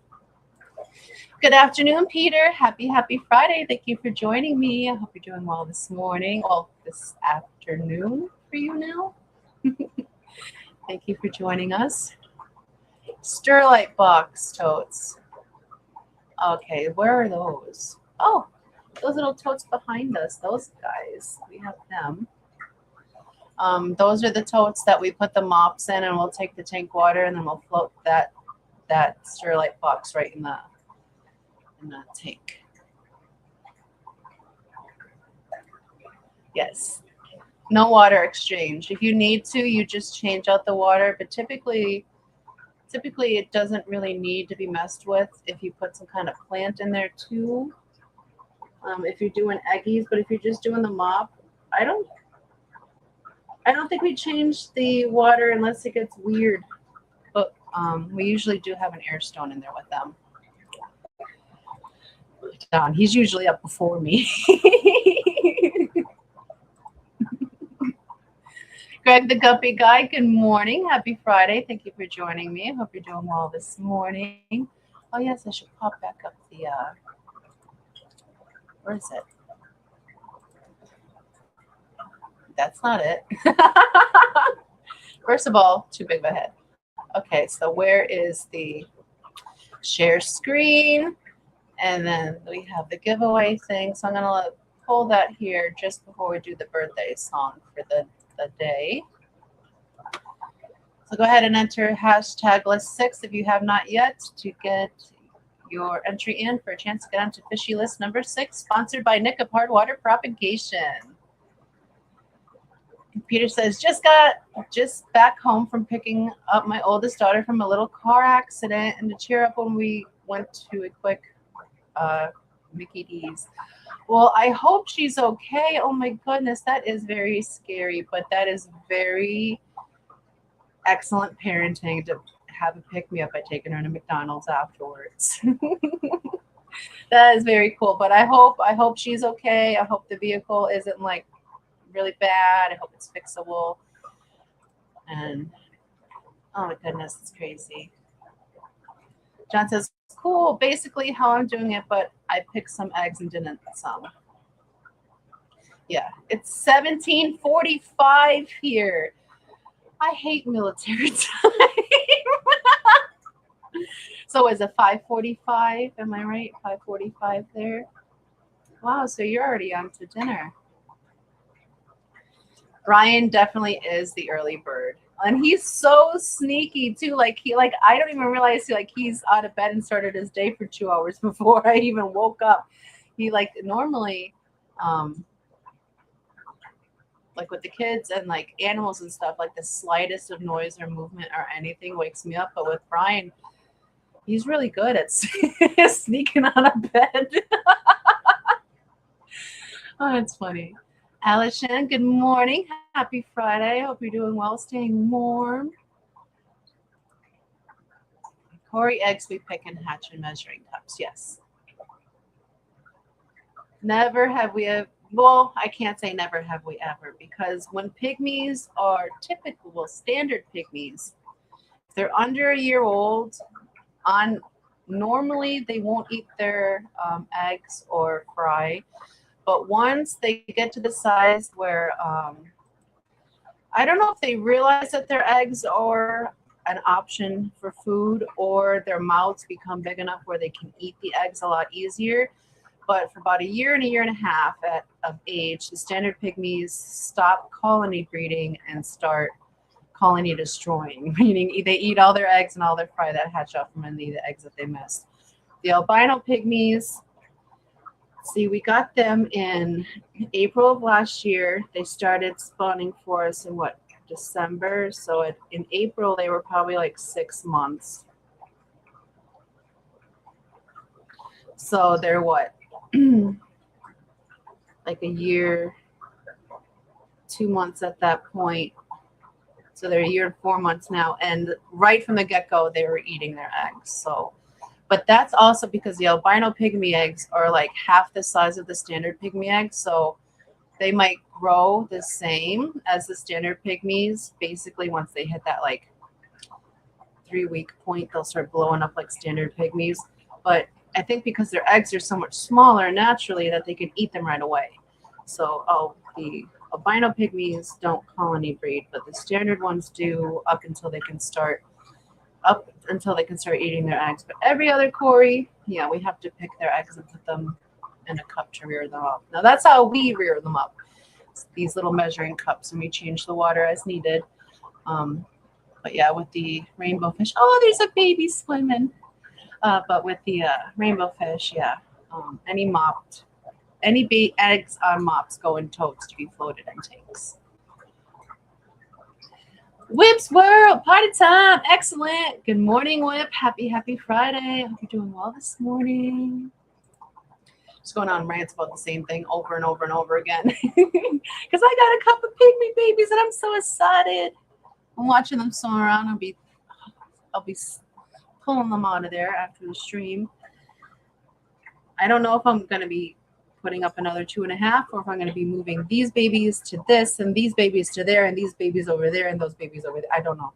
Good afternoon, Peter. Happy Friday. Thank you for joining me. I hope you're doing well this morning. Well, this afternoon for you now. Thank you for joining us. Sterlite box totes. Okay, where are those? Oh, those little totes behind us. Those guys. We have them. Those are the totes that we put the mops in, and we'll take the tank water, and then we'll float that Sterlite box right in the tank. Yes, no water exchange. If you need to, you just change out the water, but typically it doesn't really need to be messed with if you put some kind of plant in there too. If you're doing eggies, but if you're just doing the mop, I don't think we change the water unless it gets weird, but we usually do have an air stone in there with them. Don, he's usually up before me. Greg the Guppy Guy, good morning. Happy Friday. Thank you for joining me. I hope you're doing well this morning. Oh, yes, I should pop back up the, where is it? That's not it. First of all, too big of a head. Okay, so where is the share screen? And then we have the giveaway thing. So I'm going to pull that here just before we do the birthday song for the day. So go ahead and enter hashtag list 6 if you have not yet to get your entry in for a chance to get onto fishy list number 6, sponsored by Nick of Hardwater Propagation. Peter says, just back home from picking up my oldest daughter from a little car accident, and to cheer up when we went to a quick Mickey D's. Well, I hope she's okay. Oh my goodness, that is very scary, but that is very excellent parenting to have a pick-me-up by taking her to McDonald's afterwards. That is very cool. But I hope she's okay. I hope the vehicle isn't like really bad. I hope it's fixable. And oh my goodness, it's crazy. John says, cool, basically how I'm doing it, but I picked some eggs and didn't some. Yeah, it's 17:45 here. I hate military time. So is it 5:45? Am I right? 5:45 there. Wow, so you're already on to dinner. Ryan definitely is the early bird. And he's so sneaky too. Like I don't even realize he's out of bed and started his day for 2 hours before I even woke up. He like normally like with the kids and like animals and stuff, like the slightest of noise or movement or anything wakes me up. But with Brian, he's really good at sneaking out of bed. Oh, it's funny. Allison, good morning. Happy Friday. Hope you're doing well, staying warm. Corey, eggs we pick and hatch in measuring cups. Yes. Never have we well, I can't say never have we ever, because when pygmies are typical, well, standard pygmies, if they're under a year old, normally they won't eat their eggs or fry. But once they get to the size where I don't know if they realize that their eggs are an option for food, or their mouths become big enough where they can eat the eggs a lot easier. But for about a year and a half of age, the standard pygmies stop colony breeding and start colony destroying, meaning they eat all their eggs and all their fry that hatch out from any of the eggs that they missed. The albino pygmies, see, we got them in April of last year. They started spawning for us in December. So in April, they were probably like 6 months. So they're what? Like a year, 2 months at that point. So they're a year and 4 months now. And right from the get-go, they were eating their eggs. So, but that's also because the albino pygmy eggs are like half the size of the standard pygmy eggs. So they might grow the same as the standard pygmies. Basically, once they hit that like 3-week point, they'll start blowing up like standard pygmies. But I think because their eggs are so much smaller naturally that they can eat them right away. So the albino pygmies don't colony breed, but the standard ones do up until they can start eating their eggs. But every other Cory, yeah, we have to pick their eggs and put them in a cup to rear them up. Now that's how we rear them up. It's these little measuring cups, and we change the water as needed. But yeah, with the rainbow fish, oh, there's a baby swimming. But with the rainbow fish, yeah, any eggs on mops go in totes to be floated in tanks. Whip's World, party time, excellent. Good morning, Whip. Happy Friday. I hope you're doing well this morning. Just going on rants about the same thing over and over and over again. Because I got a couple pygmy babies and I'm so excited. I'm watching them swim around. I'll be pulling them out of there after the stream. I don't know if I'm going to be putting up another 2.5, or if I'm going to be moving these babies to this and these babies to there and these babies over there and those babies over there. I don't know.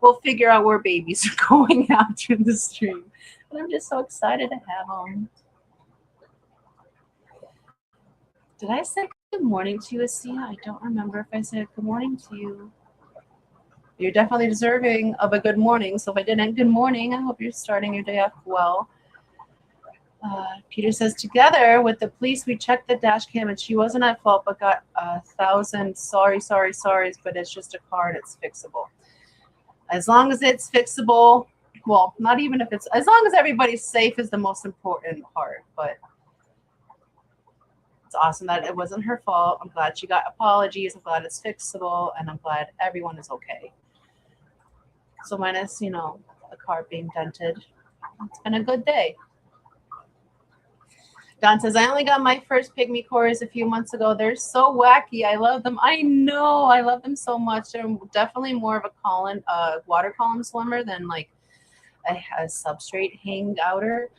We'll figure out where babies are going after the stream. But I'm just so excited to have them. Did I say good morning to you, Asia? I don't remember if I said good morning to you. You're definitely deserving of a good morning. So if I didn't, good morning. I hope you're starting your day off well. Peter says, together with the police, we checked the dash cam and she wasn't at fault, but got 1,000 sorries, but it's just a car and it's fixable. As long as it's fixable, well, not even if it's, as long as everybody's safe is the most important part, but it's awesome that it wasn't her fault. I'm glad she got apologies. I'm glad it's fixable, and I'm glad everyone is okay. So minus, the car being dented. It's been a good day. Don says, I only got my first pygmy Cories a few months ago. They're so wacky. I love them. I know. I love them so much. They're definitely more of a water column swimmer than like a substrate hang outer.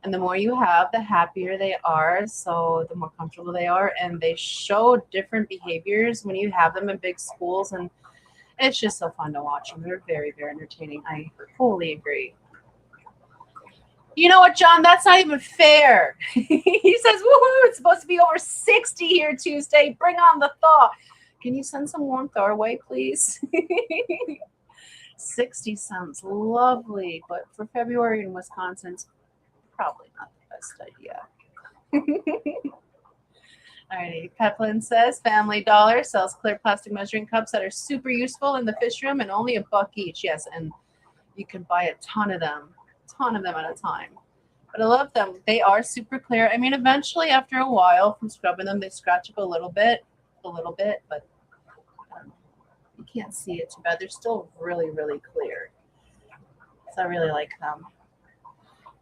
And the more you have, the happier they are. So the more comfortable they are. And they show different behaviors when you have them in big schools. And it's just so fun to watch them. They're very, very entertaining. I fully agree. You know what, John? That's not even fair. He says, woohoo, it's supposed to be over 60 here Tuesday. Bring on the thaw. Can you send some warmth our way, please? 60 sounds lovely, but for February in Wisconsin, it's probably not the best idea. Alrighty, Peplin says, Family Dollar sells clear plastic measuring cups that are super useful in the fish room and only $1 each. Yes, and you can buy a ton of them at a time. But I love them. They are super clear. I mean, eventually, after a while from scrubbing them, they scratch up a little bit, but you can't see it too bad. They're still really, really clear. So I really like them.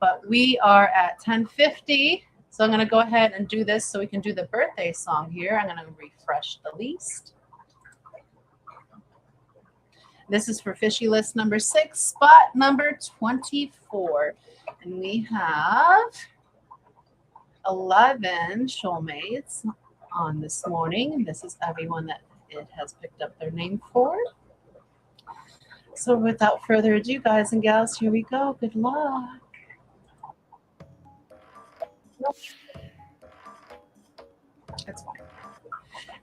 But we are at 10:50. So I'm going to go ahead and do this so we can do the birthday song here. I'm going to refresh the list. This is for Fishy List number 6, spot number 24. And we have 11 showmates on this morning. And this is everyone that it has picked up their name for. So without further ado, guys and gals, here we go. Good luck. That's fine.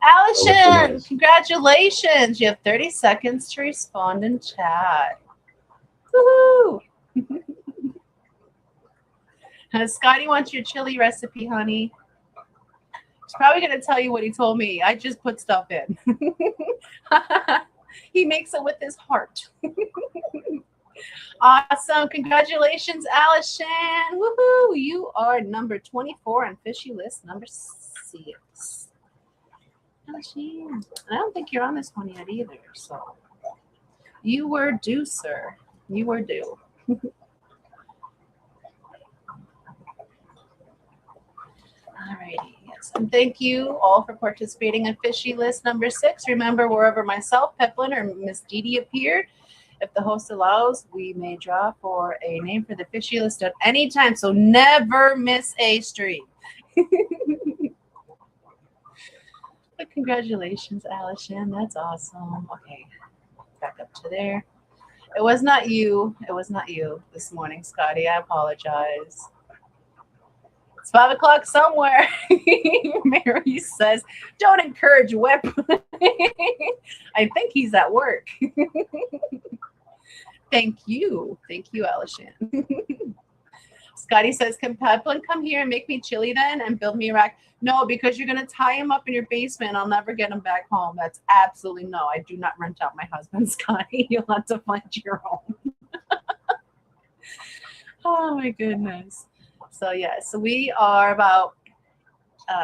Allison, congratulations. You have 30 seconds to respond in chat. Woohoo! Scotty wants your chili recipe, honey. He's probably going to tell you what he told me. I just put stuff in. He makes it with his heart. Awesome. Congratulations, Allison. Woohoo. You are number 24 on Fishy List number 6. Allison. I don't think you're on this one yet either. So you were due, sir. You were due. Alrighty, yes, and thank you all for participating in Fishy List number 6. Remember, wherever myself, Peplin, or Miss Dee Dee appeared, if the host allows, we may draw for a name for the Fishy List at any time. So never miss a stream. But congratulations, Allison. That's awesome. Okay, back up to there. It was not you. It was not you this morning, Scotty. I apologize. It's 5 o'clock somewhere. Mary says, don't encourage whip. I think he's at work. Thank you. Thank you, Allison. Scotty says, can Peplin come here and make me chili then and build me a rack? No, because you're going to tie him up in your basement. I'll never get him back home. That's absolutely no. I do not rent out my husband, Scotty. You'll have to find your own. Oh, my goodness. So, yes, we are about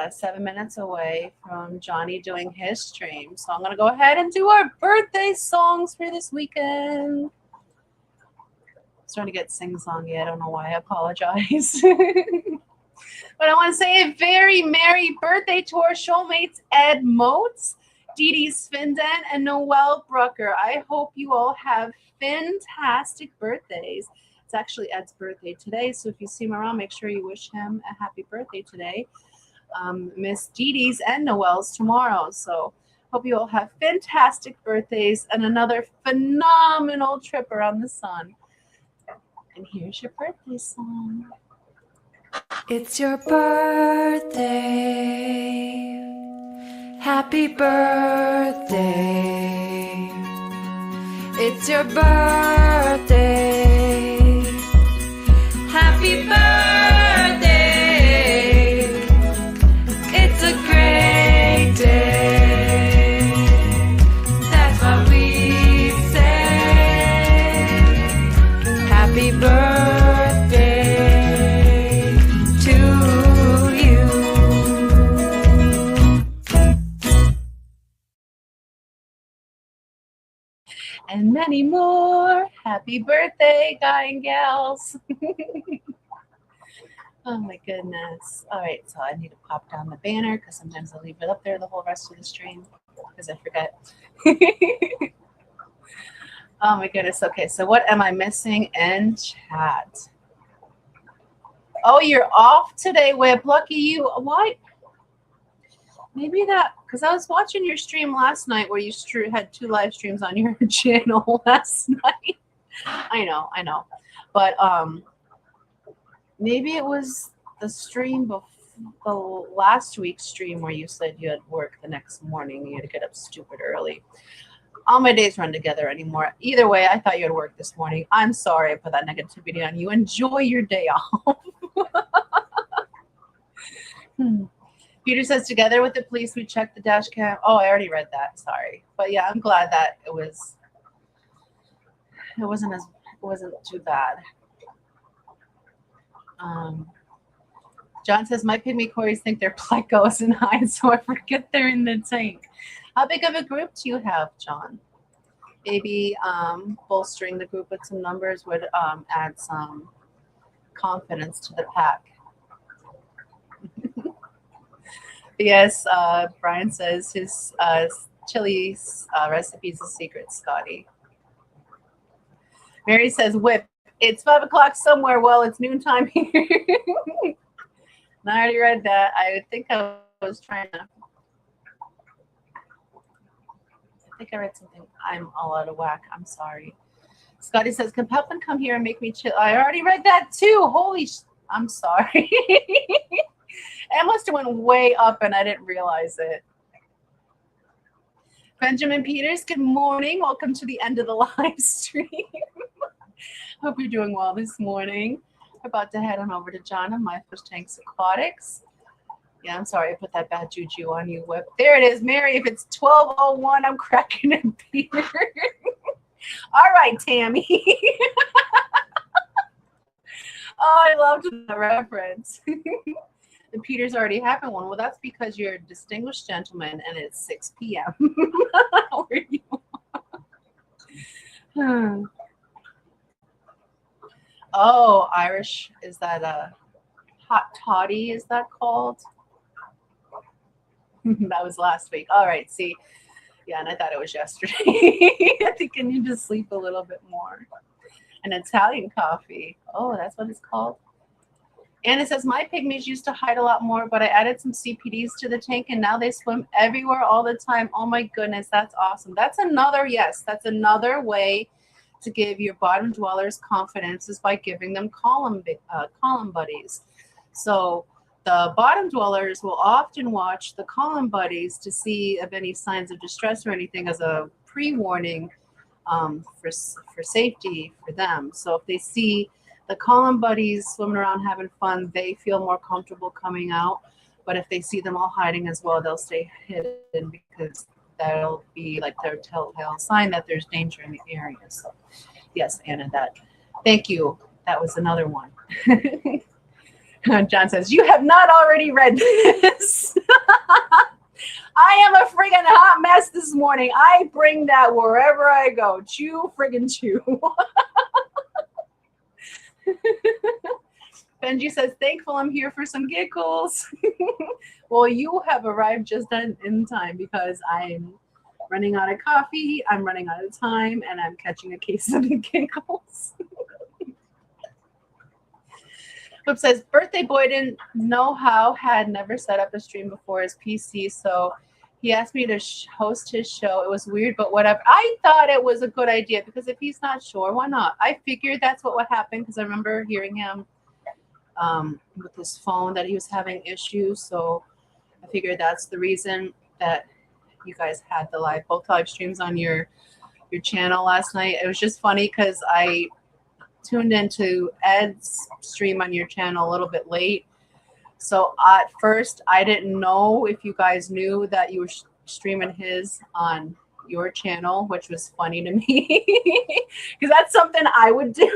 7 minutes away from Johnny doing his stream. So I'm going to go ahead and do our birthday songs for this weekend. I'm starting to get sing-song yet. I don't know why. I apologize. But I want to say a very merry birthday to our showmates, Ed Motes, Dee Dee Svinden, and Noelle Brucker. I hope you all have fantastic birthdays. It's actually Ed's birthday today, so if you see him around, make sure you wish him a happy birthday today. Miss Dee Dee's and Noelle's tomorrow, so hope you all have fantastic birthdays and another phenomenal trip around the sun. And here's your birthday song. It's your birthday. Happy birthday. It's your birthday. Happy birthday. It's a great day. That's what we say. Happy birthday. And many more. Happy birthday, guy and gals. Oh my goodness. All right, so I need to pop down the banner because sometimes I leave it up there the whole rest of the stream because I forget. Oh my goodness. Okay, so what am I missing in chat? Oh, you're off today, Whip. Lucky you. Why? Maybe that, because I was watching your stream last night where you had 2 live streams on your channel last night. I know. But maybe it was the stream before the last week's stream where you said you had work the next morning. You had to get up stupid early. All my days run together anymore. Either way, I thought you had work this morning. I'm sorry I put that negativity on you. Enjoy your day off. Peter says, together with the police, we checked the dash cam. Oh, I already read that. Sorry. But yeah, I'm glad that it wasn't too bad. John says, my pygmy coreys think they're plecos and hide, so I forget they're in the tank. How big of a group do you have, John? Maybe bolstering the group with some numbers would add some confidence to the pack. Yes, Brian says his chili recipe is a secret, Scotty. Mary says, Whip, it's 5 o'clock somewhere. Well, it's noontime here. And I already read that. I think I was trying to. I think I read something. I'm all out of whack. I'm sorry. Scotty says, can Pelpin come here and make me chill? I already read that too. Holy I'm sorry. I must have went way up and I didn't realize it. Benjamin Peters, good morning. Welcome to the end of the live stream. Hope you're doing well this morning. We're about to head on over to John and My Fish Tanks Aquatics. Yeah, I'm sorry I put that bad juju on you, Whip. There it is, Mary. If it's 12:01, I'm cracking it, Peter. All right, Tammy. Oh, I loved that reference. The Peter's already having one. Well, that's because you're a distinguished gentleman and it's 6 p.m. How are you? Oh, Irish. Is that a hot toddy? Is that called? That was last week. All right. See. Yeah, and I thought it was yesterday. I think I need to sleep a little bit more. An Italian coffee. Oh, that's what it's called. And it says, my pygmies used to hide a lot more, but I added some CPDs to the tank, and now they swim everywhere all the time. Oh, my goodness. That's awesome. That's another, yes, that's another way to give your bottom dwellers confidence is by giving them column buddies. So the bottom dwellers will often watch the column buddies to see if any signs of distress or anything as a pre-warning for safety for them. So if they see the column buddies swimming around having fun, they feel more comfortable coming out. But if they see them all hiding as well, they'll stay hidden because that'll be like their telltale sign that there's danger in the area. So yes, Anna, thank you. That was another one. John says, you have not already read this. I am a friggin' hot mess this morning. I bring that wherever I go. Chew, friggin' chew. Benji says, thankful I'm here for some giggles. Well, you have arrived just in time because I'm running out of coffee, I'm running out of time, and I'm catching a case of the giggles. Flip says, birthday boy didn't know how, had never set up a stream before his PC, so he asked me to host his show. It was weird, but whatever. I thought it was a good idea because if he's not sure, why not? I figured that's what would happen because I remember hearing him with his phone that he was having issues. So I figured that's the reason that you guys had the both live streams on your channel last night. It was just funny because I tuned into Ed's stream on your channel a little bit late. So at first, I didn't know if you guys knew that you were streaming his on your channel, which was funny to me because that's something I would do.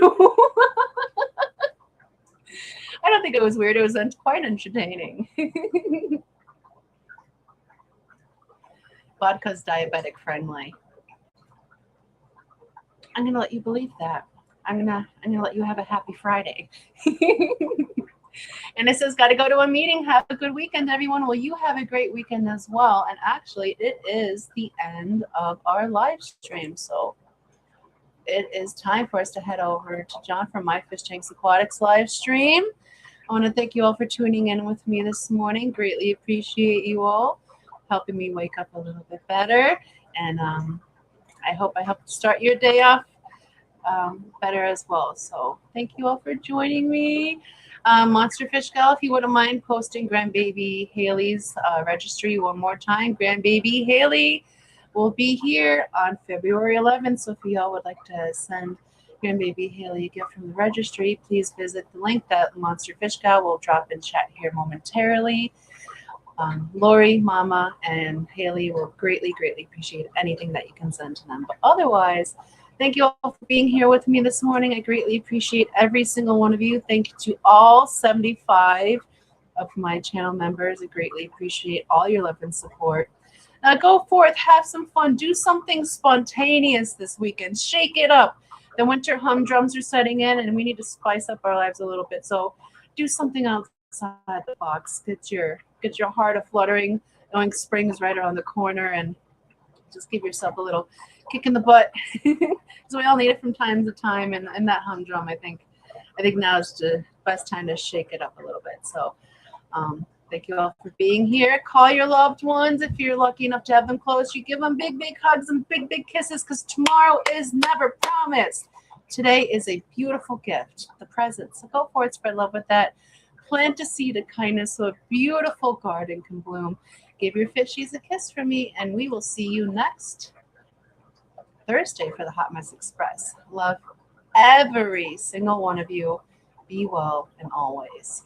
I don't think it was weird. It was quite entertaining. Vodka's diabetic friendly. I'm gonna let you believe that. I'm gonna let you have a happy Friday. And it says, got to go to a meeting. Have a good weekend, everyone. Well, you have a great weekend as well. And actually, it is the end of our live stream. So it is time for us to head over to John from My Fish Tanks Aquatics live stream. I want to thank you all for tuning in with me this morning. Greatly appreciate you all helping me wake up a little bit better. And I hope I helped start your day off better as well. So thank you all for joining me. Monster Fish Gal, if you wouldn't mind posting grandbaby Haley's registry one more time. Grandbaby Haley will be here on February 11th. So if y'all would like to send grandbaby Haley a gift from the registry, please visit the link that Monster Fish Gal will drop in chat here momentarily. Lori, Mama, and Haley will greatly, greatly appreciate anything that you can send to them. But otherwise, thank you all for being here with me this morning. I greatly appreciate every single one of you. Thank you to all 75 of my channel members. I greatly appreciate all your love and support. Now go forth, have some fun, do something spontaneous this weekend. Shake it up. The winter humdrums are setting in, and we need to spice up our lives a little bit. So do something outside the box. Get your heart a fluttering, knowing spring is right around the corner, and just give yourself a little kick in the butt. So we all need it from time to time, and that humdrum, I think now is the best time to shake it up a little bit. So thank you all for being here. Call your loved ones if you're lucky enough to have them close. You give them big, big hugs and big, big kisses, because tomorrow is never promised. Today is a beautiful gift, the present. So go forward, spread love with that. Plant a seed of kindness so a beautiful garden can bloom. Give your fishies a kiss from me, and we will see you next Thursday for the Hot Mess Express. Love every single one of you. Be well and always.